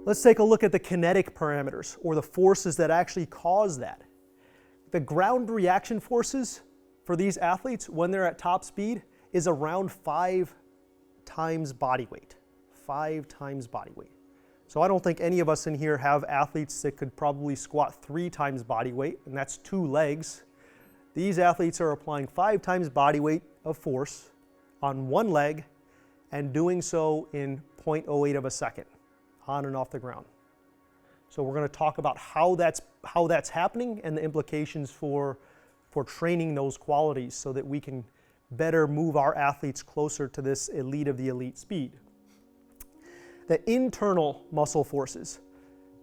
Let's take a look at the kinetic parameters, or the forces that actually cause that. The ground reaction forces for these athletes when they're at top speed is around 5 times body weight. 5 times body weight. So I don't think any of us in here have athletes that could probably squat 3 times body weight, and that's 2 legs. These athletes are applying 5 times body weight of force on one leg and doing so in 0.08 of a second, on and off the ground. So we're going to talk about how that's happening and the implications for training those qualities so that we can better move our athletes closer to this elite of the elite speed. The internal muscle forces,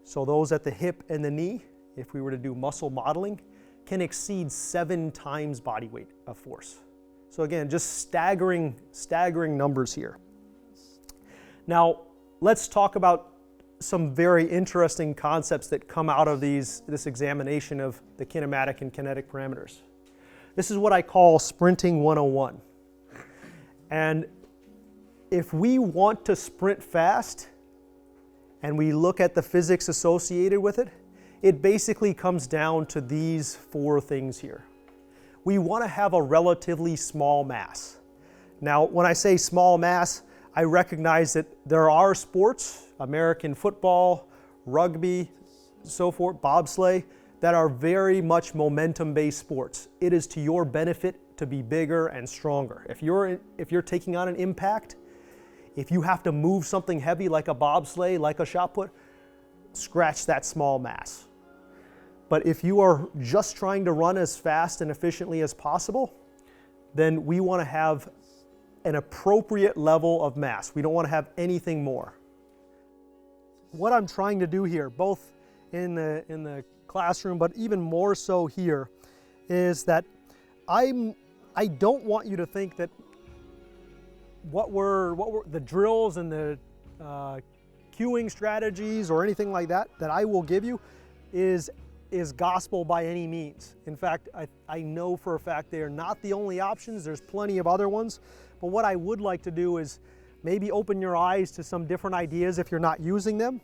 so those at the hip and the knee, if we were to do muscle modeling, can exceed 7 times body weight of force. So again, just staggering numbers here. Now, let's talk about some very interesting concepts that come out of this examination of the kinematic and kinetic parameters. This is what I call sprinting 101. And if we want to sprint fast and we look at the physics associated with it, it basically comes down to these 4 things here. We want to have a relatively small mass. Now, when I say small mass, I recognize that there are sports, American football, rugby, so forth, bobsleigh, that are very much momentum-based sports. It is to your benefit to be bigger and stronger. If you're taking on an impact, if you have to move something heavy like a bobsleigh, like a shot put, scratch that small mass. But if you are just trying to run as fast and efficiently as possible, then we want to have an appropriate level of mass. We don't want to have anything more. What I'm trying to do here, both in the classroom, but even more so here, is that I don't want you to think that what were the drills and the cueing strategies or anything like that I will give you is gospel by any means. In fact, I know for a fact they are not the only options. There's plenty of other ones. But what I would like to do is maybe open your eyes to some different ideas if you're not using them.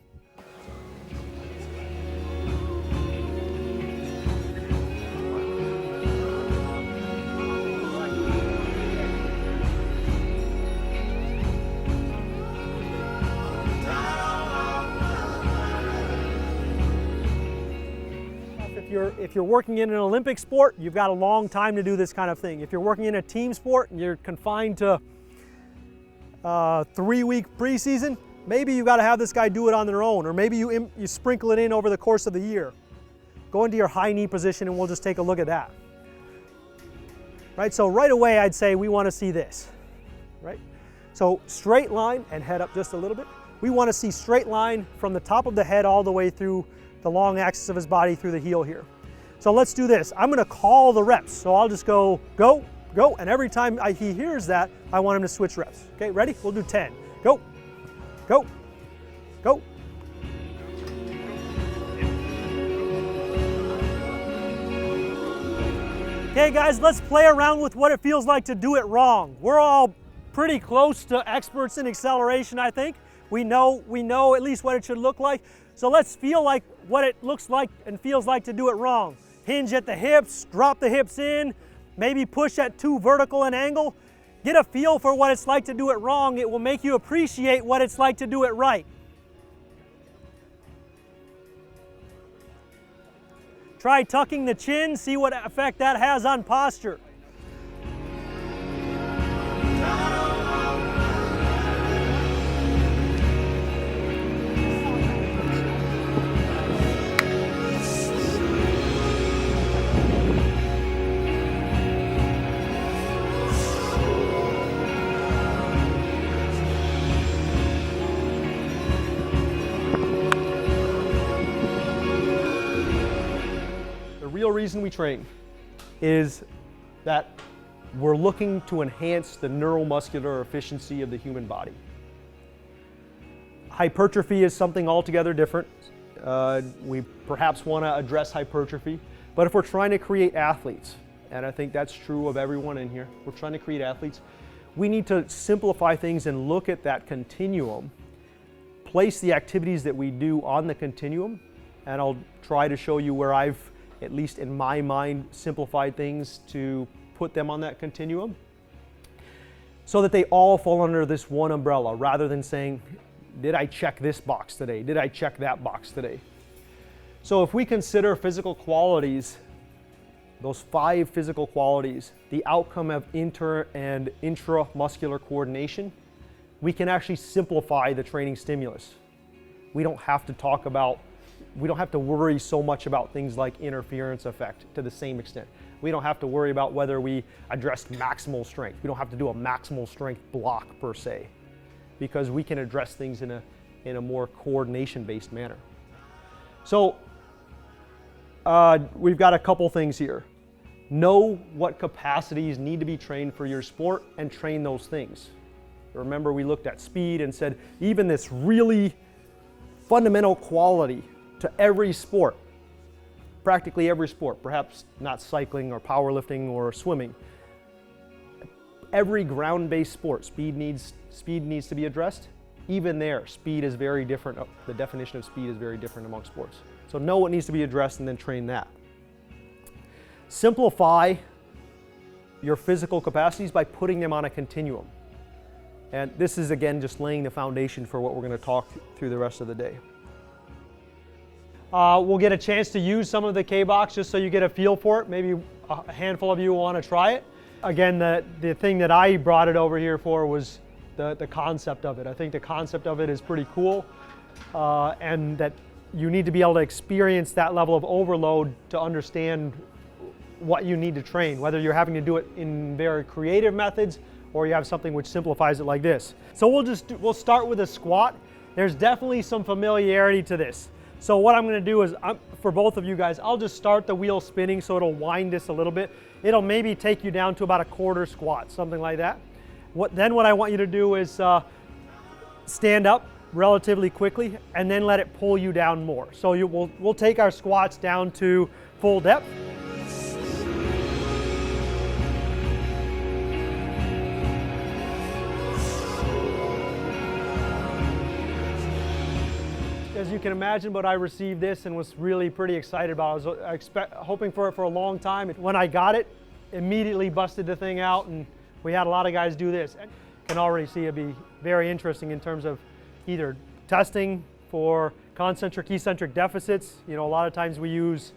If you're working in an Olympic sport, you've got a long time to do this kind of thing. If you're working in a team sport and you're confined to 3-week preseason, maybe you got to have this guy do it on their own, or maybe you sprinkle it in over the course of the year. Go into your high knee position and we'll just take a look at that. Right, so right away I'd say we want to see this, right? So straight line and head up just a little bit. We want to see straight line from the top of the head all the way through the long axis of his body through the heel here. So let's do this. I'm going to call the reps. So I'll just go, go, go, and every time he hears that, I want him to switch reps. Okay, ready? We'll do 10. Go, go, go. Okay guys, let's play around with what it feels like to do it wrong. We're all pretty close to experts in acceleration, I think. We know at least what it should look like. So let's feel like what it looks like and feels like to do it wrong. Hinge at the hips, drop the hips in, maybe push at too vertical an angle. Get a feel for what it's like to do it wrong. It will make you appreciate what it's like to do it right. Try tucking the chin, see what effect that has on posture. The real reason we train is that we're looking to enhance the neuromuscular efficiency of the human body. Hypertrophy is something altogether different. We perhaps want to address hypertrophy, but if we're trying to create athletes, and I think that's true of everyone in here, we're trying to create athletes, we need to simplify things and look at that continuum, place the activities that we do on the continuum, and I'll try to show you where I've, at least in my mind, simplified things to put them on that continuum, so that they all fall under this one umbrella, rather than saying, did I check this box today? Did I check that box today? So if we consider physical qualities, those 5 physical qualities, the outcome of inter and intramuscular coordination, we can actually simplify the training stimulus. We don't have to worry so much about things like interference effect to the same extent. We don't have to worry about whether we address maximal strength. We don't have to do a maximal strength block per se, because we can address things in a more coordination-based manner. So we've got a couple things here. Know what capacities need to be trained for your sport and train those things. Remember, we looked at speed and said even this really fundamental quality to every sport, practically every sport, perhaps not cycling or powerlifting or swimming. Every ground-based sport, speed needs to be addressed. Even there, speed is very different. The definition of speed is very different among sports. So know what needs to be addressed and then train that. Simplify your physical capacities by putting them on a continuum. And this is, again, just laying the foundation for what we're going to talk through the rest of the day. We'll get a chance to use some of the K-Box just so you get a feel for it. Maybe a handful of you will want to try it. Again, the thing that I brought it over here for was the concept of it. I think the concept of it is pretty cool, and that you need to be able to experience that level of overload to understand what you need to train, whether you're having to do it in very creative methods or you have something which simplifies it like this. So we'll start with a squat. There's definitely some familiarity to this. So what I'm going to do is, for both of you guys, I'll just start the wheel spinning so it'll wind this a little bit. It'll maybe take you down to about a quarter squat, something like that. Then what I want you to do is stand up relatively quickly and then let it pull you down more. So we'll take our squats down to full depth. As you can imagine, but I received this and was really pretty excited about it. I was hoping for it for a long time. When I got it, immediately busted the thing out, and we had a lot of guys do this. And you can already see it'd be very interesting in terms of either testing for concentric, eccentric deficits. You know, a lot of times we use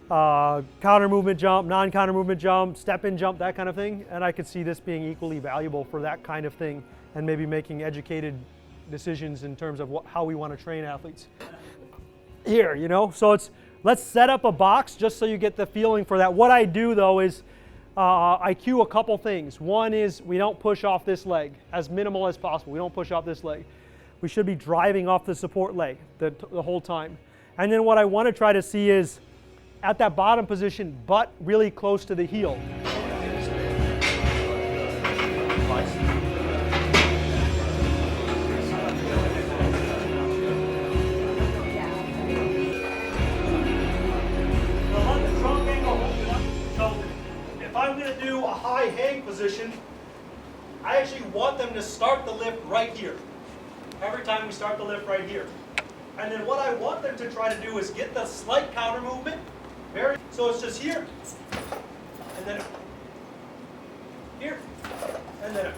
counter movement jump, non-counter movement jump, step-in jump, that kind of thing. And I could see this being equally valuable for that kind of thing, and maybe making educated decisions in terms of how we want to train athletes. Here, you know, so let's set up a box just so you get the feeling for that. What I do though is I cue a couple things. One is we don't push off this leg, as minimal as possible. We don't push off this leg. We should be driving off the support leg the whole time. And then what I want to try to see is at that bottom position, butt really close to the heel. High hang position, I actually want them to start the lift right here. Every time we start the lift right here. And then what I want them to try to do is get the slight counter movement. So it's just here, and then here, and then